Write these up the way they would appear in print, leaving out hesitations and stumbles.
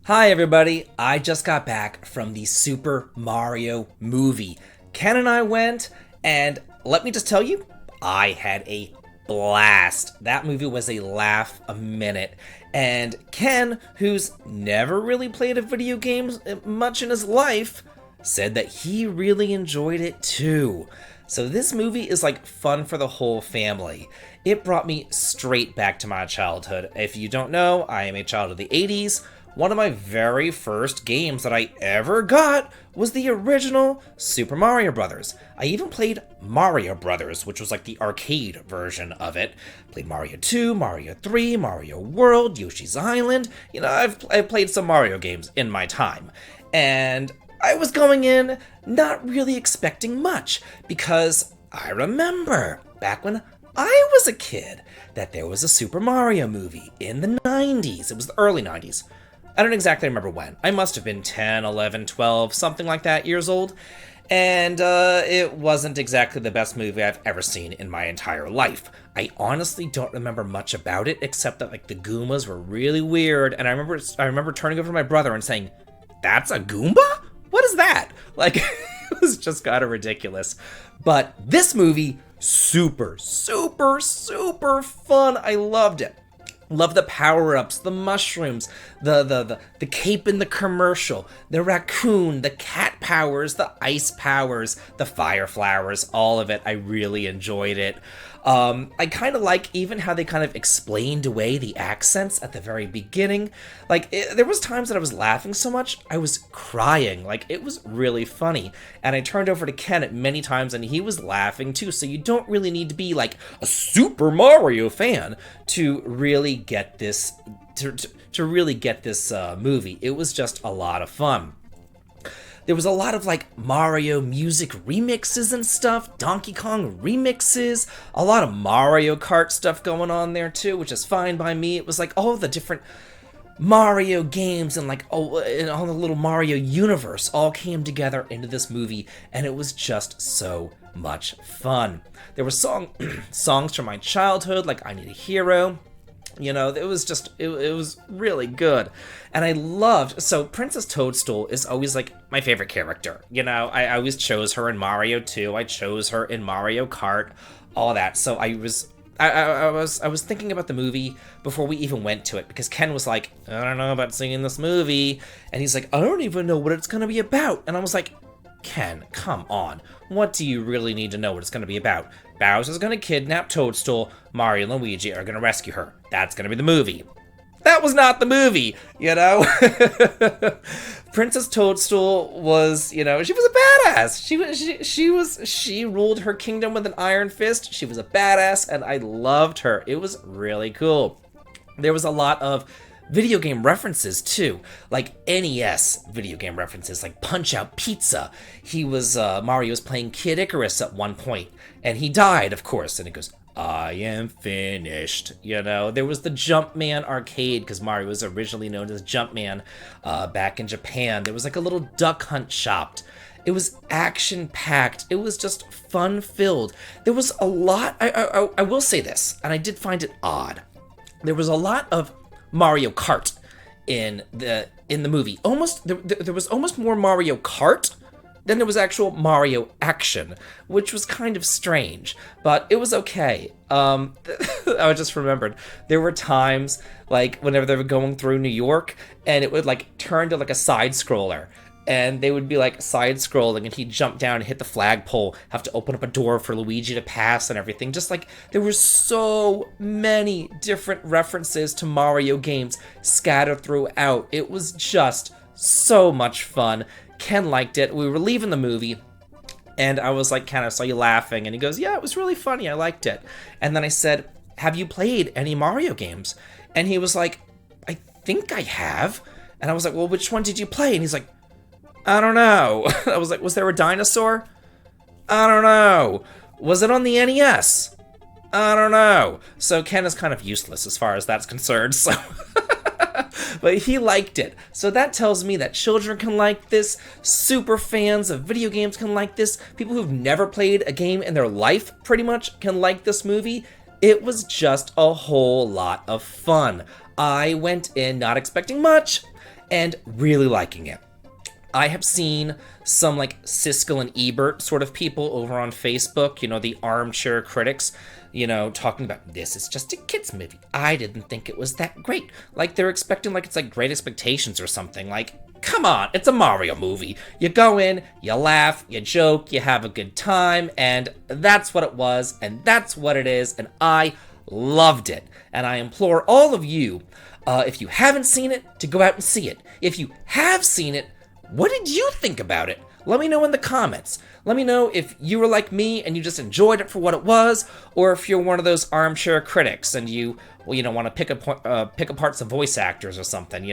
Hi everybody, I just got back from the Super Mario movie. Ken and I went, and let me just tell you, I had a blast. That movie was a laugh a minute. And Ken, who's never really played a video game much in his life, said that he really enjoyed it too. So this movie is like fun for the whole family. It brought me straight back to my childhood. If you don't know, I am a child of the 80s. One of my very first games that I ever got was the original Super Mario Brothers. I even played Mario Brothers, which was like the arcade version of it. Played Mario 2, Mario 3, Mario World, Yoshi's Island. You know, I've played some Mario games in my time. And I was going in not really expecting much, because I remember back when I was a kid that there was a Super Mario movie in the 90s. It was the early 90s. I don't exactly remember when. I must have been 10, 11, 12, something like that years old. And it wasn't exactly the best movie I've ever seen in my entire life. I honestly don't remember much about it, except that like the Goombas were really weird. And I remember turning over to my brother and saying, "That's a Goomba? What is that?" Like, it was just kind of ridiculous. But this movie, super, super, super fun. I loved it. Love the power-ups, the mushrooms, the cape in the commercial, the raccoon, the cat powers, the ice powers, the fire flowers, all of it. I really enjoyed it. I kind of like even how they kind of explained away the accents at the very beginning. Like, there was times that I was laughing so much, I was crying. Like, it was really funny. And I turned over to Ken at many times, and he was laughing too, so you don't really need to be, like, a Super Mario fan to really get this, to really get this movie. It was just a lot of fun. There was a lot of like Mario music remixes and stuff, Donkey Kong remixes, a lot of Mario Kart stuff going on there too, which is fine by me. It was like all the different Mario games and like all the little Mario universe all came together into this movie, and it was just so much fun. There were songs from my childhood, like I Need a Hero. You know, it was just, it was really good. And I loved, so Princess Toadstool is always like my favorite character. You know, I always chose her in Mario 2, I chose her in Mario Kart, all that. So I was thinking about the movie before we even went to it, because Ken was like, "I don't know about seeing this movie." And he's like, "I don't even know what it's gonna be about." And I was like, "Ken, come on. What do you really need to know what it's going to be about? Bowser's going to kidnap Toadstool, Mario and Luigi are going to rescue her. That's going to be the movie." That was not the movie, you know? Princess Toadstool was, you know, she was a badass. She ruled her kingdom with an iron fist. She was a badass, and I loved her. It was really cool. There was a lot of video game references too, like NES video game references, like Punch-Out Pizza. Mario was playing Kid Icarus at one point, and he died, of course, and it goes, "I am finished." You know, there was the Jumpman arcade, because Mario was originally known as Jumpman back in Japan. There was like a little duck hunt shop. It was action-packed. It was just fun-filled. There was a lot, I will say this, and I did find it odd. There was a lot of Mario Kart in the movie. There was almost more Mario Kart than there was actual Mario action, which was kind of strange, but it was okay. I just remembered there were times like whenever they were going through New York, and it would like turn to like a side scroller. And they would be like side scrolling, and he'd jump down and hit the flagpole, have to open up a door for Luigi to pass and everything. Just like there were so many different references to Mario games scattered throughout. It was just so much fun. Ken liked it. We were leaving the movie, and I was like, "Ken, I saw you laughing." And he goes, "Yeah, it was really funny. I liked it." And then I said, "Have you played any Mario games?" And he was like, "I think I have." And I was like, "Well, which one did you play?" And he's like, "I don't know." I was like, "Was there a dinosaur?" "I don't know." "Was it on the NES?" "I don't know." So Ken is kind of useless as far as that's concerned, so... But he liked it. So that tells me that children can like this, super fans of video games can like this, people who've never played a game in their life pretty much can like this movie. It was just a whole lot of fun. I went in not expecting much, and really liking it. I have seen some like Siskel and Ebert sort of people over on Facebook, the armchair critics, talking about this is just a kid's movie. I didn't think it was that great. Like they're expecting like it's like Great Expectations or something. Like, come on, it's a Mario movie. You go in, you laugh, you joke, you have a good time, and that's what it was, and that's what it is, and I loved it. And I implore all of you, if you haven't seen it, to go out and see it. If you have seen it, what did you think about it? Let me know in the comments. Let me know if you were like me and you just enjoyed it for what it was, or if you're one of those armchair critics and you want to pick apart some voice actors or something,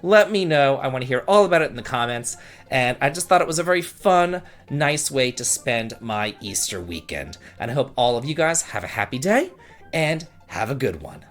Let me know. I want to hear all about it in the comments. And I just thought it was a very fun, nice way to spend my Easter weekend. And I hope all of you guys have a happy day and have a good one.